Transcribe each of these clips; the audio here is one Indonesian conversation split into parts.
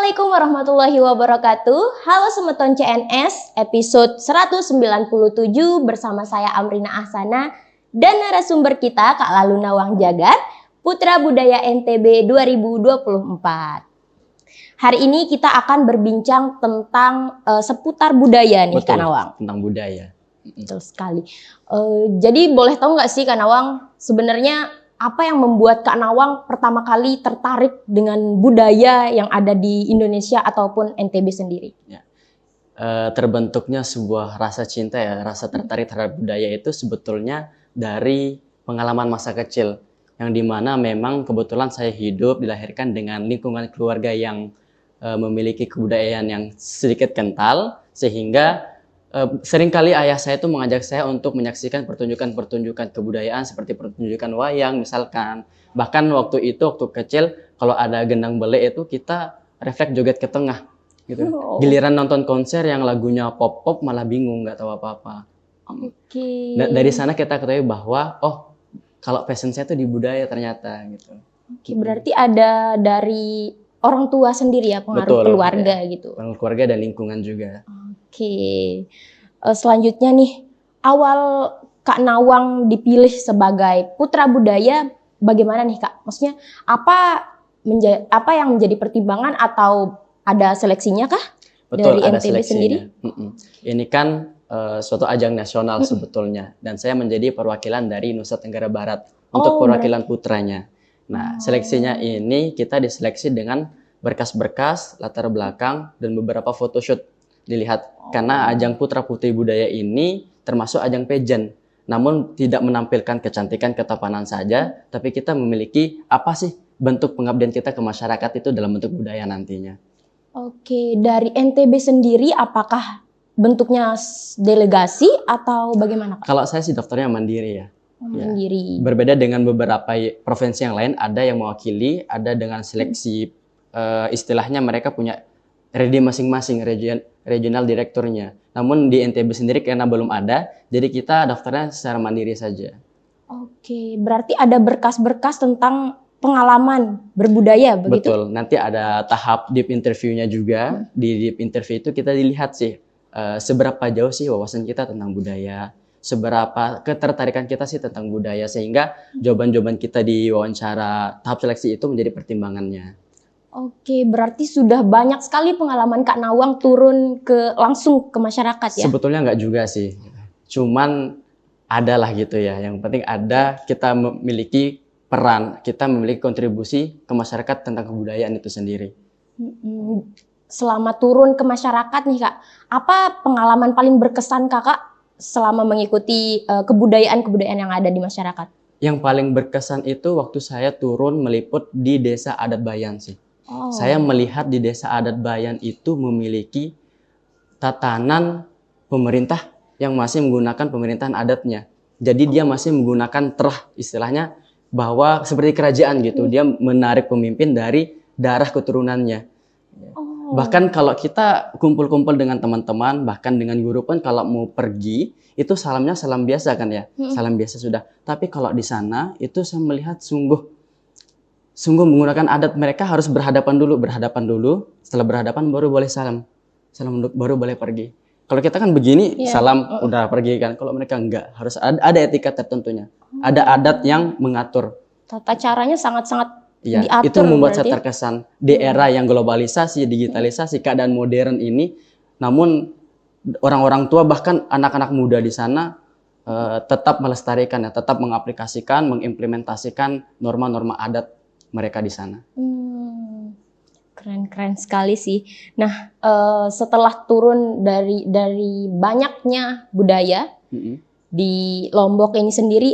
Assalamualaikum warahmatullahi wabarakatuh. Halo Semeton CNS, episode 197 bersama saya Amrina Ahsana dan narasumber kita Kak Lalu Nawang Jagat, Putra Budaya NTB 2024. Hari ini kita akan berbincang tentang seputar budaya nih. Betul, Kak Nawang. Tentang budaya. Betul sekali. Jadi boleh tahu nggak sih Kak Nawang, sebenarnya apa yang membuat Kak Nawang pertama kali tertarik dengan budaya yang ada di Indonesia ataupun NTB sendiri? Ya. Terbentuknya sebuah rasa cinta ya, rasa tertarik terhadap budaya itu sebetulnya dari pengalaman masa kecil. Yang dimana memang kebetulan saya hidup, dilahirkan dengan lingkungan keluarga yang memiliki kebudayaan yang sedikit kental. Sehingga seringkali ayah saya itu mengajak saya untuk menyaksikan pertunjukan-pertunjukan kebudayaan seperti pertunjukan wayang misalkan. Bahkan waktu kecil kalau ada gendang belek itu kita refleks joget ke tengah gitu. Giliran nonton konser yang lagunya pop-pop malah bingung, nggak tahu apa-apa. Oke. Dari sana kita ketahui bahwa kalau passion saya itu di budaya ternyata gitu. Oke, berarti ada dari orang tua sendiri ya, pengaruh keluarga ya, gitu. Pengaruh keluarga dan lingkungan juga. Oke, selanjutnya nih, awal Kak Nawang dipilih sebagai Putra Budaya bagaimana nih Kak? Maksudnya apa yang menjadi pertimbangan atau ada seleksinya kah? Betul, dari ada NTB sendiri? Ini kan suatu ajang nasional sebetulnya, dan saya menjadi perwakilan dari Nusa Tenggara Barat untuk perwakilan putranya. Nah, seleksinya ini kita diseleksi dengan berkas-berkas, latar belakang, dan beberapa photoshoot dilihat. Karena ajang Putra Putri Budaya ini termasuk ajang pageant, namun tidak menampilkan kecantikan, ketampanan saja, tapi kita memiliki apa sih bentuk pengabdian kita ke masyarakat itu dalam bentuk budaya nantinya. Oke, dari NTB sendiri apakah bentuknya delegasi atau bagaimana Kak? Kalau saya sih daftarnya mandiri ya. Mandiri. Ya. Berbeda dengan beberapa provinsi yang lain, ada yang mewakili, ada dengan seleksi istilahnya mereka punya RD masing-masing, regional direkturnya. Namun di NTB sendiri karena belum ada, jadi kita daftarnya secara mandiri saja. Oke, berarti ada berkas-berkas tentang pengalaman berbudaya begitu? Betul, nanti ada tahap deep interview-nya juga. Di deep interview itu kita dilihat sih seberapa jauh sih wawasan kita tentang budaya, seberapa ketertarikan kita sih tentang budaya, sehingga jawaban-jawaban kita di wawancara tahap seleksi itu menjadi pertimbangannya. Oke, berarti sudah banyak sekali pengalaman Kak Nawang turun langsung ke masyarakat ya? Sebetulnya nggak juga sih, cuman ada lah gitu ya. Yang penting ada, kita memiliki peran, kita memiliki kontribusi ke masyarakat tentang kebudayaan itu sendiri. Selama turun ke masyarakat nih Kak, apa pengalaman paling berkesan Kakak selama mengikuti kebudayaan-kebudayaan yang ada di masyarakat? Yang paling berkesan itu waktu saya turun meliput di Desa Adat Bayan sih. Saya melihat di Desa Adat Bayan itu memiliki tatanan pemerintah yang masih menggunakan pemerintahan adatnya. Jadi dia masih menggunakan terah, istilahnya bahwa seperti kerajaan gitu. Dia menarik pemimpin dari darah keturunannya. Bahkan kalau kita kumpul-kumpul dengan teman-teman, bahkan dengan guru pun kalau mau pergi, itu salamnya salam biasa kan ya. Salam biasa sudah. Tapi kalau di sana itu saya melihat sungguh menggunakan adat, mereka harus berhadapan dulu. Setelah berhadapan baru boleh salam baru boleh pergi. Kalau kita kan begini, salam udah pergi kan. Kalau mereka enggak, harus ada etika tertentunya. Ada adat yang mengatur. Tata caranya sangat-sangat diatur. Itu membuat saya terkesan di era yang globalisasi, digitalisasi, keadaan modern ini. Namun orang-orang tua bahkan anak-anak muda di sana tetap melestarikan ya, tetap mengaplikasikan, mengimplementasikan norma-norma adat mereka di sana. Keren sekali sih. Nah, setelah turun dari banyaknya budaya di Lombok ini sendiri,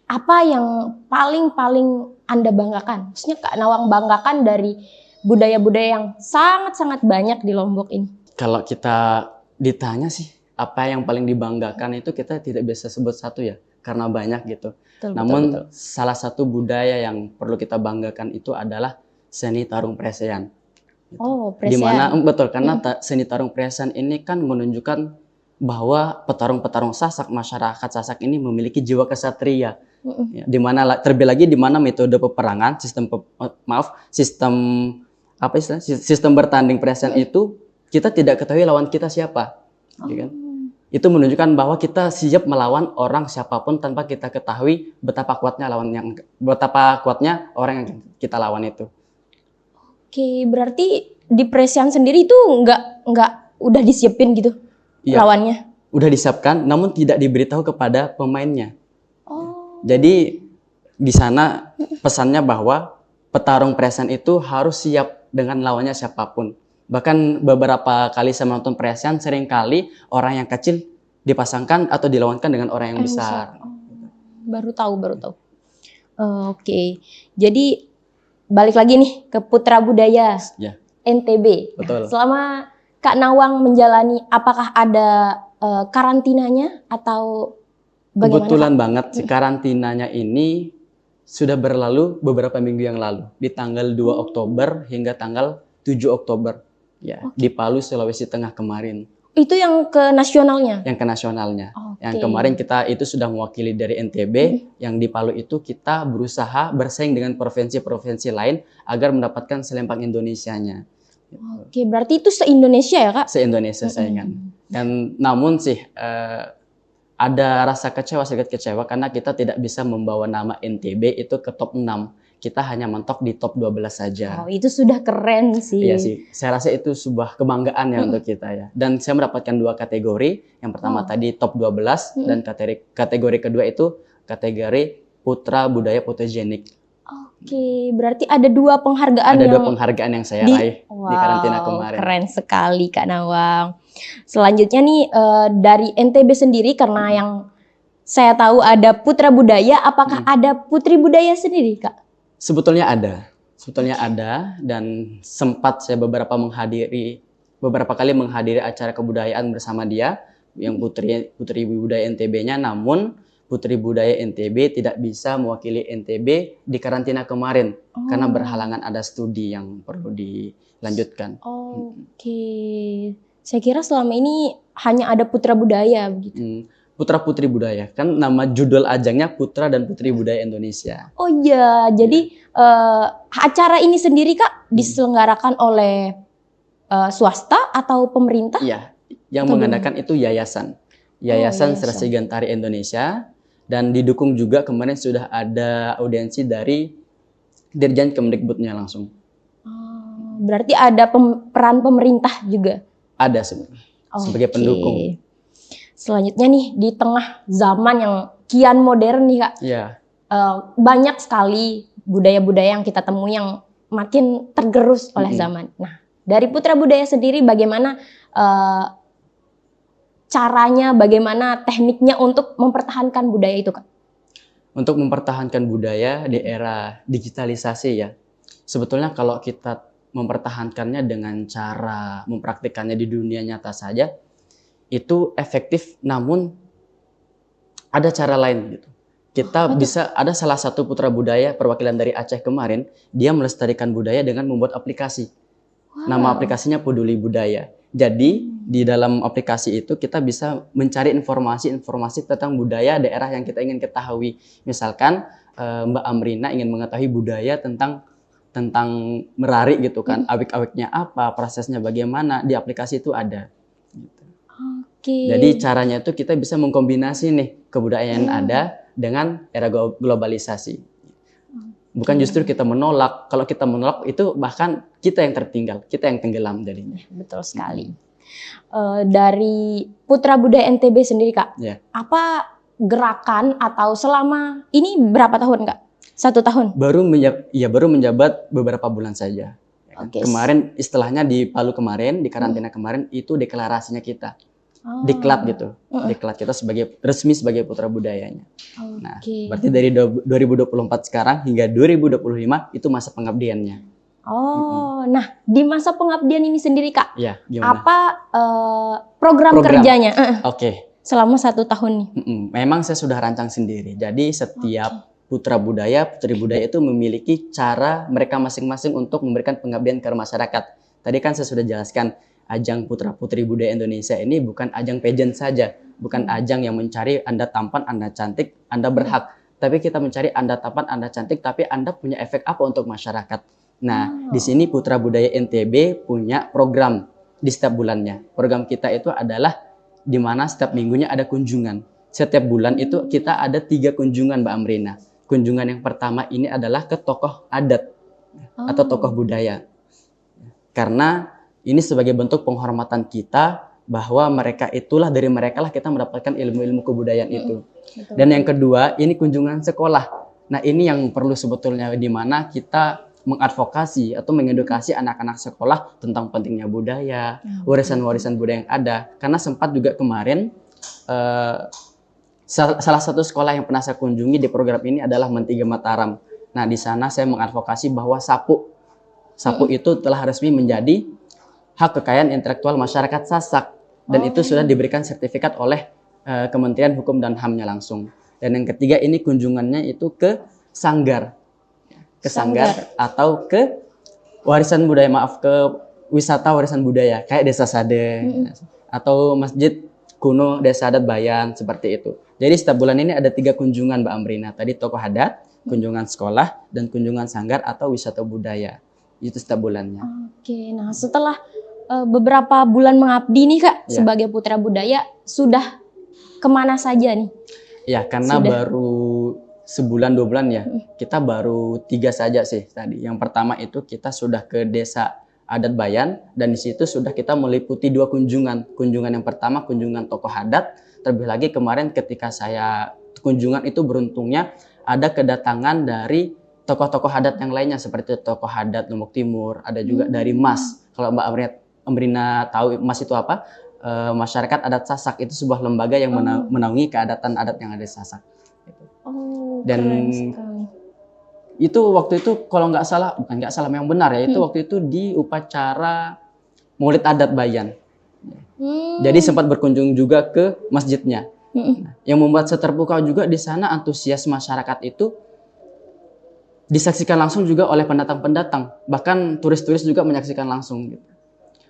apa yang paling Anda banggakan? Maksudnya Kak Nawang banggakan dari budaya-budaya yang sangat-sangat banyak di Lombok ini. Kalau kita ditanya sih, apa yang paling dibanggakan itu kita tidak bisa sebut satu ya, karena banyak gitu. Namun salah satu budaya yang perlu kita banggakan itu adalah seni tarung presean. Gitu. Presean. Dimana betul, karena seni tarung presean ini kan menunjukkan bahwa petarung-petarung Sasak, masyarakat Sasak ini memiliki jiwa kesatria. Ya, dimana terlebih lagi di mana metode peperangan, sistem apa istilahnya, sistem bertanding present itu kita tidak ketahui lawan kita siapa, ya kan? Itu menunjukkan bahwa kita siap melawan orang siapapun tanpa kita ketahui betapa kuatnya orang yang kita lawan itu. Oke, berarti di Presian sendiri itu nggak udah disiapin gitu Iya, lawannya. udah disiapkan, namun tidak diberitahu kepada pemainnya. Oh, Jadi di sana pesannya bahwa petarung Presian itu harus siap dengan lawannya siapapun. Bahkan beberapa kali saya menonton Presian, seringkali orang yang kecil dipasangkan atau dilawankan dengan orang yang besar. Oh, baru tahu. Oke, jadi balik lagi nih ke Putra Budaya Ya, NTB. betul. Selama Kak Nawang menjalani, apakah ada karantinanya atau bagaimana? Kebetulan banget si karantinanya ini sudah berlalu beberapa minggu yang lalu. Di tanggal 2 Oktober hingga tanggal 7 Oktober. Ya, di Palu, Sulawesi Tengah kemarin. Itu yang ke nasionalnya? Yang ke nasionalnya. Oke. Yang kemarin kita itu sudah mewakili dari NTB, yang di Palu itu kita berusaha bersaing dengan provinsi-provinsi lain agar mendapatkan selempang Indonesianya. Oke, berarti itu se-Indonesia ya, Kak? Se-Indonesia saingan. Dan namun sih ada rasa kecewa, sedikit kecewa karena kita tidak bisa membawa nama NTB itu ke top 6. Kita hanya mentok di top 12 saja. Oh, itu sudah keren sih. Iya sih, saya rasa itu sebuah kebanggaan ya untuk kita ya. Dan saya mendapatkan 2 kategori. Yang pertama tadi top 12 dan kategori kedua itu kategori Putra Budaya Fotogenik. Oke, berarti ada 2 penghargaan Ada yang 2 penghargaan yang saya raih di karantina kemarin. Keren sekali Kak Nawang. Selanjutnya nih dari NTB sendiri, karena yang saya tahu ada Putra Budaya, apakah ada Putri Budaya sendiri, Kak? Sebetulnya ada dan sempat saya beberapa kali menghadiri acara kebudayaan bersama dia yang Putri Budaya NTB-nya, namun Putri Budaya NTB tidak bisa mewakili NTB di karantina kemarin karena berhalangan ada studi yang perlu dilanjutkan. Oke. Saya kira selama ini hanya ada Putra Budaya begitu. Putra Putri Budaya, kan nama judul ajangnya Putra dan Putri Budaya Indonesia. Oh iya, jadi acara ini sendiri Kak diselenggarakan oleh swasta atau pemerintah? Iya, yang mengadakan itu yayasan Serasi Gantari Indonesia, dan didukung juga kemarin sudah ada audiensi dari Dirjen Kemdikbudnya langsung. Berarti ada peran pemerintah juga? Ada sebagai pendukung. Selanjutnya nih, di tengah zaman yang kian modern nih Kak, banyak sekali budaya-budaya yang kita temui yang makin tergerus oleh zaman. Nah, dari Putra Budaya sendiri bagaimana caranya, bagaimana tekniknya untuk mempertahankan budaya itu Kak? Untuk mempertahankan budaya di era digitalisasi ya, sebetulnya kalau kita mempertahankannya dengan cara mempraktikannya di dunia nyata saja, itu efektif, namun ada cara lain gitu. Kita bisa, ada salah satu putra budaya perwakilan dari Aceh kemarin, dia melestarikan budaya dengan membuat aplikasi. Nama aplikasinya Peduli Budaya. Jadi di dalam aplikasi itu kita bisa mencari informasi tentang budaya daerah yang kita ingin ketahui. Misalkan Mbak Amrina ingin mengetahui budaya tentang Merari gitu kan, awik-awiknya apa, prosesnya bagaimana, di aplikasi itu ada. Jadi caranya itu kita bisa mengkombinasi nih kebudayaan yang ada dengan era globalisasi. Bukan justru kita menolak. Kalau kita menolak itu bahkan kita yang tertinggal, kita yang tenggelam jadinya. Betul sekali. Dari Putra Budaya NTB sendiri Kak, apa gerakan atau selama ini berapa tahun Kak? 1 tahun? Baru menjabat beberapa bulan saja. Kemarin istilahnya di Palu kemarin, di karantina kemarin itu deklarasinya kita. Diklat gitu. Diklat kita resmi sebagai putra budayanya. Nah, berarti dari 2024 sekarang hingga 2025 itu masa pengabdiannya. Nah di masa pengabdian ini sendiri Kak, gimana? Apa program kerjanya? Selama 1 tahun nih. Memang saya sudah rancang sendiri. Jadi setiap putra budaya, putri budaya itu memiliki cara mereka masing-masing untuk memberikan pengabdian ke masyarakat. Tadi kan saya sudah jelaskan, ajang Putra Putri Budaya Indonesia ini bukan ajang pageant saja, bukan ajang yang mencari Anda tampan, Anda cantik, Anda berhak. Tapi kita mencari Anda tampan, Anda cantik, tapi Anda punya efek apa untuk masyarakat. Nah, di sini Putra Budaya NTB punya program di setiap bulannya. Program kita itu adalah di mana setiap minggunya ada kunjungan. Setiap bulan itu kita ada 3 kunjungan, Mbak Amrina. Kunjungan yang pertama ini adalah ke tokoh adat atau tokoh budaya. Karena ini sebagai bentuk penghormatan kita bahwa dari mereka lah kita mendapatkan ilmu-ilmu kebudayaan itu. Betul. Dan yang kedua, ini kunjungan sekolah. Nah, ini yang perlu sebetulnya di mana kita mengadvokasi atau mengedukasi anak-anak sekolah tentang pentingnya budaya, warisan-warisan budaya yang ada. Karena sempat juga kemarin salah satu sekolah yang pernah saya kunjungi di program ini adalah Mentiga Mataram. Nah, di sana saya mengadvokasi bahwa sapu itu telah resmi menjadi hak kekayaan intelektual masyarakat Sasak dan itu sudah diberikan sertifikat oleh Kementerian Hukum dan HAM-nya langsung. Dan yang ketiga ini kunjungannya itu ke sanggar. Atau ke ke wisata warisan budaya kayak Desa Sade atau Masjid Kuno Desa Adat Bayan seperti itu. Jadi setiap bulan ini ada 3 kunjungan, Mbak Amrina. Tadi tokoh adat, kunjungan sekolah, dan kunjungan sanggar atau wisata budaya. Itu setiap bulannya. Oke, nah setelah beberapa bulan mengabdi nih Kak sebagai Putra Budaya, sudah kemana saja nih? Ya, karena baru sebulan 2 bulan ya, kita baru 3 saja sih tadi. Yang pertama itu kita sudah ke Desa Adat Bayan dan di situ sudah kita meliputi 2 kunjungan. Kunjungan yang pertama kunjungan tokoh adat, terlebih lagi kemarin ketika saya kunjungan itu beruntungnya ada kedatangan dari tokoh-tokoh adat yang lainnya seperti tokoh adat Lombok Timur, ada juga dari MAS. Kalau Mbak Amrina tahu MAS itu apa? Masyarakat Adat Sasak itu sebuah lembaga yang menaungi keadatan adat yang ada di Sasak. Dan itu waktu itu kalau bukan nggak salah yang benar ya, itu waktu itu di upacara Maulid Adat Bayan. Jadi sempat berkunjung juga ke masjidnya. Nah, yang membuat saya terpukau juga di sana antusias masyarakat itu disaksikan langsung juga oleh pendatang-pendatang, bahkan turis-turis juga menyaksikan langsung gitu.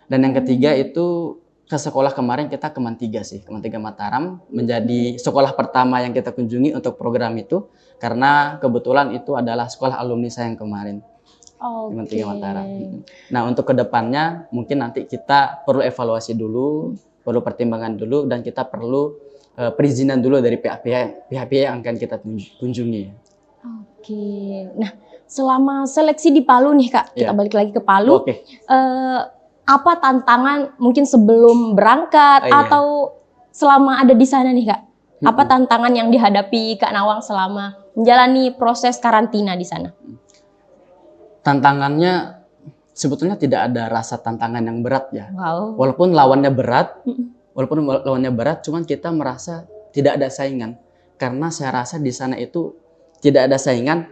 Dan yang ketiga itu ke sekolah kemarin kita ke Mentiga Mataram menjadi sekolah pertama yang kita kunjungi untuk program itu karena kebetulan itu adalah sekolah alumni saya yang kemarin di Mentiga Mataram. Nah, untuk kedepannya mungkin nanti kita perlu evaluasi dulu, perlu pertimbangan dulu dan kita perlu perizinan dulu dari pihak-pihak yang akan kita kunjungi. Nah selama seleksi di Palu nih Kak, kita balik lagi ke Palu. Apa tantangan mungkin sebelum berangkat atau selama ada di sana nih Kak? Apa tantangan yang dihadapi Kak Nawang selama menjalani proses karantina di sana? Tantangannya sebetulnya tidak ada rasa tantangan yang berat ya. Walaupun lawannya berat, cuman kita merasa tidak ada saingan. Karena saya rasa di sana itu tidak ada saingan,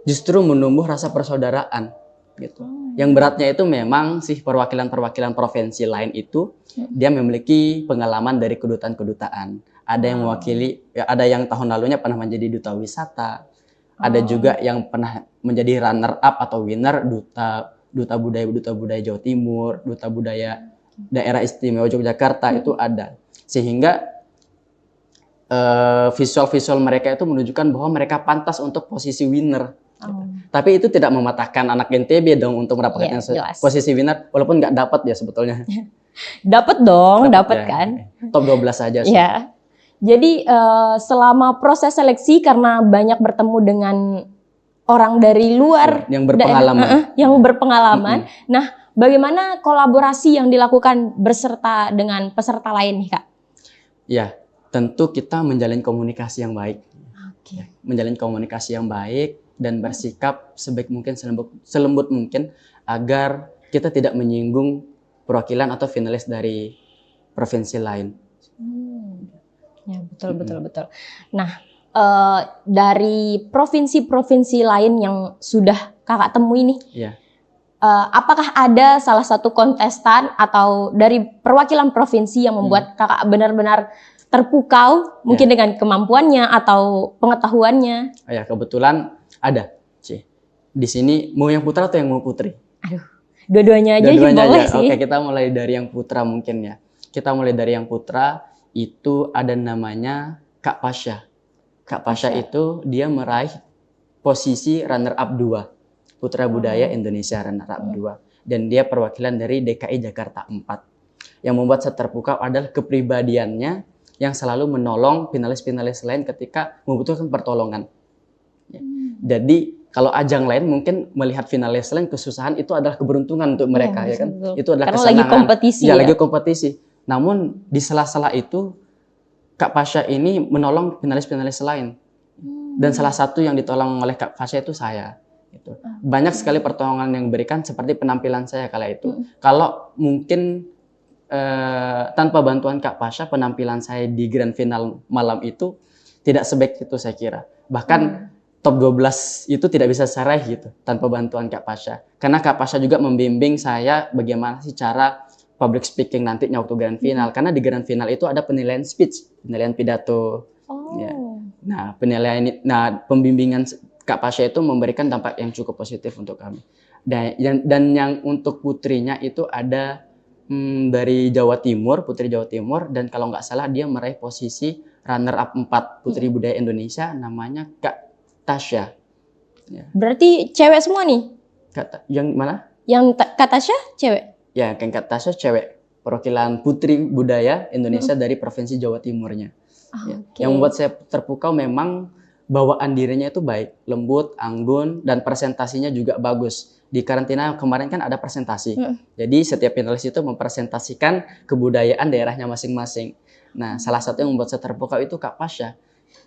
justru menumbuh rasa persaudaraan. Gitu. Yang beratnya itu memang sih perwakilan-perwakilan provinsi lain itu dia memiliki pengalaman dari kedutaan-kedutaan. Ada yang mewakili, ada yang tahun lalunya pernah menjadi duta wisata, ada juga yang pernah menjadi runner up atau winner duta budaya Jawa Timur, duta budaya daerah istimewa Yogyakarta itu ada. Sehingga visual-visual mereka itu menunjukkan bahwa mereka pantas untuk posisi winner. Tapi itu tidak mematahkan anak NTB dong untuk mendapatkan posisi winner, walaupun nggak dapat ya sebetulnya. Dapat dong, dapat kan? Top 12 saja sih. Ya. Jadi selama proses seleksi karena banyak bertemu dengan orang dari luar yang berpengalaman. Nah, bagaimana kolaborasi yang dilakukan beserta dengan peserta lain nih Kak? Ya, tentu kita menjalin komunikasi yang baik. Menjalin komunikasi yang baik dan bersikap sebaik mungkin, selembut mungkin agar kita tidak menyinggung perwakilan atau finalis dari provinsi lain. Ya, betul. Nah, dari provinsi-provinsi lain yang sudah Kakak temui nih, apakah ada salah satu kontestan atau dari perwakilan provinsi yang membuat Kakak benar-benar terpukau mungkin dengan kemampuannya atau pengetahuannya? Ya, kebetulan ada sih. Di sini mau yang putra atau yang mau putri? Aduh, dua-duanya aja boleh sih. Oke, kita mulai dari yang putra mungkin ya. Kita mulai dari yang putra, itu ada namanya Kak Pasha. Kak Pasha itu dia meraih posisi runner up 2. Putra Budaya Indonesia runner-up 2. Dan dia perwakilan dari DKI Jakarta 4. Yang membuat saya terpukau adalah kepribadiannya yang selalu menolong finalis-finalis lain ketika membutuhkan pertolongan. Ya. Jadi kalau ajang lain mungkin melihat finalis lain kesusahan itu adalah keberuntungan untuk mereka, ya kan? Betul. Itu adalah Karena kesenangan. lagi kompetisi ya, ya. lagi kompetisi. Namun di sela-sela itu Kak Pasha ini menolong finalis-finalis lain. Dan salah satu yang ditolong oleh Kak Pasha itu saya. Gitu. Banyak sekali pertolongan yang diberikan seperti penampilan saya kala itu. Kalau mungkin tanpa bantuan Kak Pasha, penampilan saya di grand final malam itu tidak sebaik itu saya kira. Bahkan top 12 itu tidak bisa saya raih gitu tanpa bantuan Kak Pasha. Karena Kak Pasha juga membimbing saya bagaimana sih cara public speaking nantinya waktu grand final. Karena di grand final itu ada penilaian speech, penilaian pidato. Ya. Nah, pembimbingan Kak Pasha itu memberikan dampak yang cukup positif untuk kami. Dan yang untuk putrinya itu ada dari Jawa Timur, Putri Jawa Timur, dan kalau nggak salah dia meraih posisi runner-up 4 Putri Budaya Indonesia, namanya Kak Tasya. Ya. Berarti cewek semua nih? Yang mana? Yang Kak Tasya cewek? Ya, Kak Tasya cewek. Perwakilan Putri Budaya Indonesia dari Provinsi Jawa Timurnya. Ya. Yang membuat saya terpukau memang bawaan dirinya itu baik, lembut, anggun, dan presentasinya juga bagus. Di karantina kemarin kan ada presentasi. Jadi setiap finalis itu mempresentasikan kebudayaan daerahnya masing-masing. Nah, salah satu yang membuat saya terpukau itu Kak Pasha.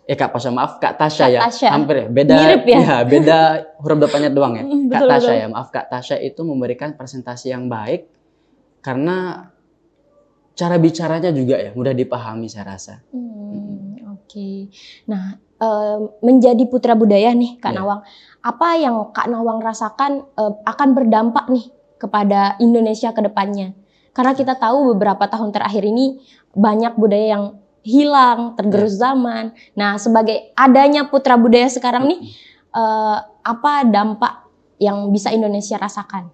Kak Pasha, maaf, Kak Tasya ya. Tasya. Hampir ya. Beda mirip ya? Ya, beda huruf depannya doang ya. Kak Betul, Tasya betul. ya. Maaf, Kak Tasya itu memberikan presentasi yang baik karena cara bicaranya juga ya mudah dipahami saya rasa. Oke. Nah, menjadi putra budaya nih Kak Ya. Nawang, apa yang Kak Nawang rasakan akan berdampak nih kepada Indonesia ke depannya? Karena kita tahu beberapa tahun terakhir ini banyak budaya yang hilang, tergerus zaman. Nah, sebagai adanya putra budaya sekarang nih, apa dampak yang bisa Indonesia rasakan?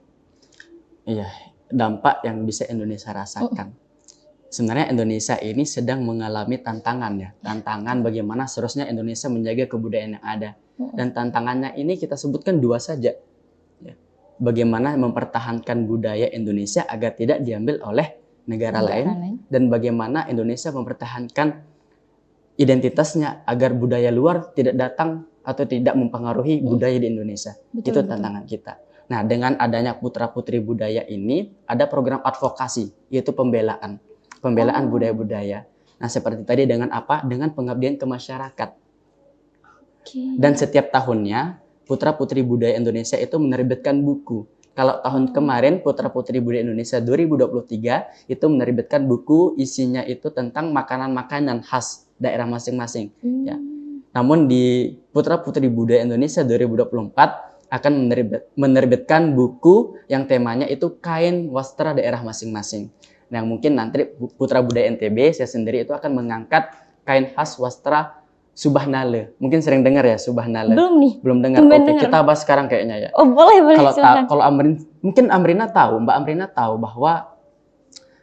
Iya, dampak yang bisa Indonesia rasakan. Sebenarnya Indonesia ini sedang mengalami tantangan ya. Tantangan bagaimana seharusnya Indonesia menjaga kebudayaan yang ada. Dan tantangannya ini kita sebutkan dua saja. Ya. Bagaimana mempertahankan budaya Indonesia agar tidak diambil oleh negara lain. Dan bagaimana Indonesia mempertahankan identitasnya agar budaya luar tidak datang atau tidak mempengaruhi budaya di Indonesia. Itu tantangan kita. Nah, dengan adanya putra-putri budaya ini, ada program advokasi, yaitu pembelaan budaya-budaya. Nah, seperti tadi dengan apa? Dengan pengabdian ke masyarakat. Dan setiap tahunnya, putra-putri budaya Indonesia itu menerbitkan buku. Kalau tahun kemarin, putra-putri budaya Indonesia 2023 itu menerbitkan buku, isinya itu tentang makanan-makanan khas daerah masing-masing. Ya. Namun di putra-putri budaya Indonesia 2024 akan menerbitkan buku yang temanya itu kain wastra daerah masing-masing. Nah, mungkin nanti Putra Budaya NTB saya sendiri itu akan mengangkat kain khas wastra Subhanale. Mungkin sering dengar ya Subhanale. Belum nih. Belum dengar. Oke, kita bahas sekarang kayaknya ya. Oh, boleh. Kalau mungkin Amrina tahu, Mbak Amrina tahu bahwa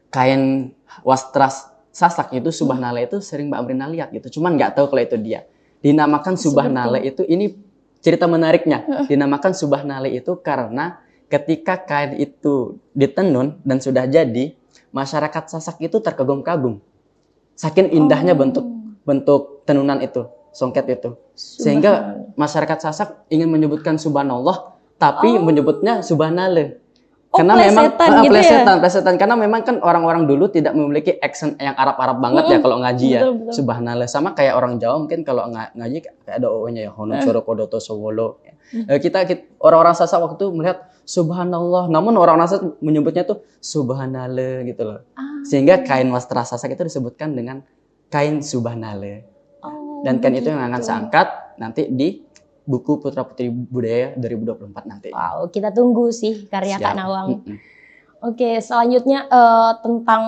kain wastra Sasak itu Subhanale itu sering Mbak Amrina lihat gitu. Cuman nggak tahu kalau itu dia. Dinamakan Subhanale itu ini cerita menariknya. Dinamakan Subhanale itu karena ketika kain itu ditenun dan sudah jadi, masyarakat Sasak itu terkagum-kagum. Saking indahnya bentuk tenunan itu, songket itu. Sehingga masyarakat Sasak ingin menyebutkan Subhanallah, tapi menyebutnya Subhanale. Karena memang plesetan. Karena memang kan orang-orang dulu tidak memiliki accent yang Arab-Arab banget ya kalau ngaji ya. Betul. Subhanallah. Sama kayak orang Jawa mungkin kalau ngaji kayak ada O-nya ya. Honum Soro Kodoto Sowolo. Kita orang-orang Sasak waktu itu melihat Subhanallah. Namun orang-orang Sasak menyebutnya tuh Subhanallah gitu loh. Sehingga kain wastra Sasak itu disebutkan dengan kain Subhanallah. Dan kain itu yang akan saya angkat nanti di buku Putra Putri Budaya 2024 nanti. Wow, kita tunggu sih karya Kak Nawang. Oke, selanjutnya tentang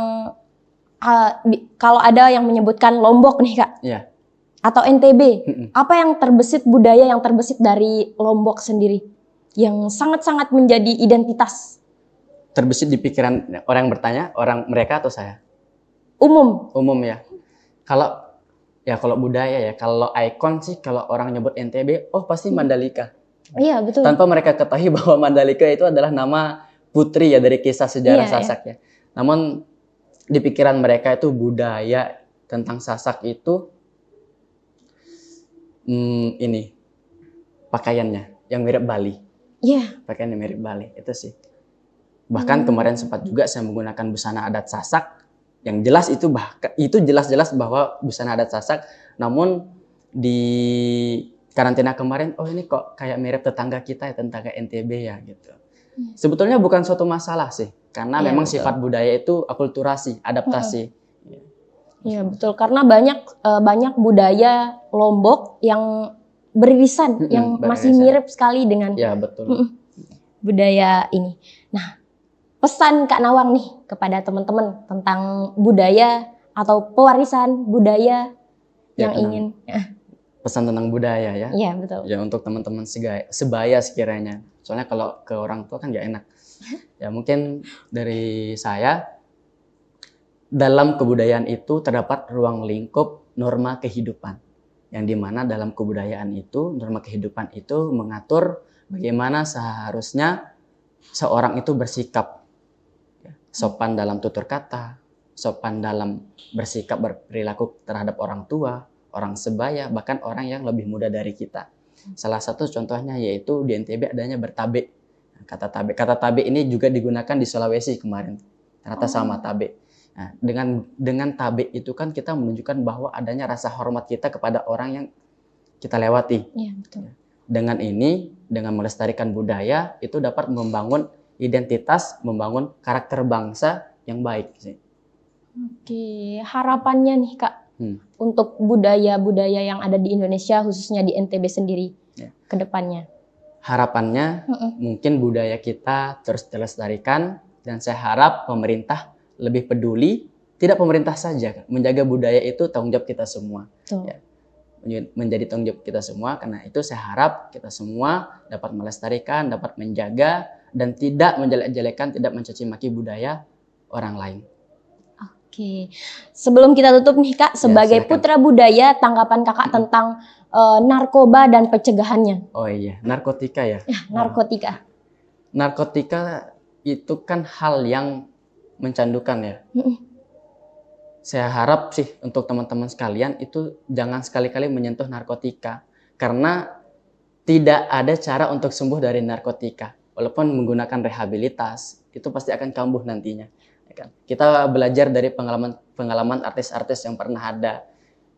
kalau ada yang menyebutkan Lombok nih Kak. Iya. Atau NTB. Apa yang terbesit budaya yang terbesit dari Lombok sendiri yang sangat-sangat menjadi identitas? Terbesit di pikiran orang yang bertanya, mereka atau saya? Umum ya. Kalau budaya ya, kalau ikon sih kalau orang nyebut NTB, oh pasti Mandalika. Iya, betul. Tanpa mereka ketahui bahwa Mandalika itu adalah nama putri ya dari kisah sejarah Iya, Sasak ya. Namun di pikiran mereka itu budaya tentang Sasak itu ini pakaiannya yang mirip Bali. Iya. Pakaian yang mirip Bali itu sih. Bahkan kemarin sempat juga saya menggunakan busana adat Sasak yang jelas itu jelas-jelas bahwa busana adat Sasak, namun di karantina kemarin, oh ini kok kayak mirip tetangga kita ya, tetangga NTB ya gitu. Sebetulnya bukan suatu masalah sih, karena Iya, memang betul. sifat budaya itu akulturasi, adaptasi. Iya, betul. Karena banyak budaya Lombok yang beririsan, yang masih beririsan. mirip sekali dengan Ya betul. budaya ini. Nah, pesan Kak Nawang nih kepada teman-teman tentang budaya atau pewarisan budaya Ya, yang ingin. Pesan tentang budaya ya. Iya, betul. Ya untuk teman-teman sebaya sekiranya. Soalnya kalau ke orang tua kan gak enak. Ya mungkin dari saya, dalam kebudayaan itu terdapat ruang lingkup norma kehidupan. Yang dimana dalam kebudayaan itu, norma kehidupan itu mengatur bagaimana seharusnya seorang itu bersikap. Sopan dalam tutur kata, sopan dalam bersikap berperilaku terhadap orang tua, orang sebaya, bahkan orang yang lebih muda dari kita. Salah satu contohnya yaitu di NTB adanya bertabe. Kata tabe ini juga digunakan di Sulawesi kemarin. Ternyata sama tabe. Nah, dengan tabe itu kan kita menunjukkan bahwa adanya rasa hormat kita kepada orang yang kita lewati. Iya, betul. Dengan ini, dengan melestarikan budaya, itu dapat membangun identitas, membangun karakter bangsa yang baik sih. Oke, harapannya nih Kak, untuk budaya-budaya yang ada di Indonesia, khususnya di NTB sendiri, ke depannya. Harapannya mungkin budaya kita terus dilestarikan, dan saya harap pemerintah lebih peduli, tidak pemerintah saja, menjaga budaya itu tanggung jawab kita semua. Ya, menjadi tanggung jawab kita semua, karena itu saya harap kita semua dapat melestarikan, dapat menjaga, dan tidak menjelek-jelekan, tidak mencaci maki budaya orang lain. Oke, sebelum kita tutup nih Kak, sebagai putra budaya, tanggapan Kakak tentang narkoba dan pencegahannya. Oh iya, narkotika ya? Narkotika. Narkotika itu kan hal yang mencandukan ya. Saya harap sih untuk teman-teman sekalian itu jangan sekali-kali menyentuh narkotika. Karena tidak ada cara untuk sembuh dari narkotika. Walaupun menggunakan rehabilitas, itu pasti akan kambuh nantinya. Kita belajar dari pengalaman artis-artis yang pernah ada.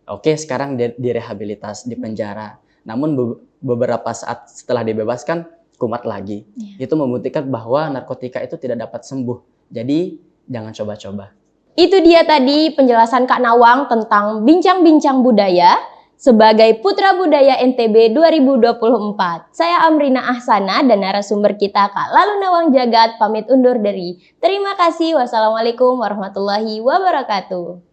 Oke, sekarang direhabilitas, di penjara. Namun beberapa saat setelah dibebaskan, kumat lagi. Itu membuktikan bahwa narkotika itu tidak dapat sembuh. Jadi, jangan coba-coba. Itu dia tadi penjelasan Kak Nawang tentang bincang-bincang budaya sebagai Putra Budaya NTB 2024. Saya Amrina Ahsana dan narasumber kita Kak Lalu Nawang Jagat pamit undur diri. Terima kasih. Wassalamualaikum warahmatullahi wabarakatuh.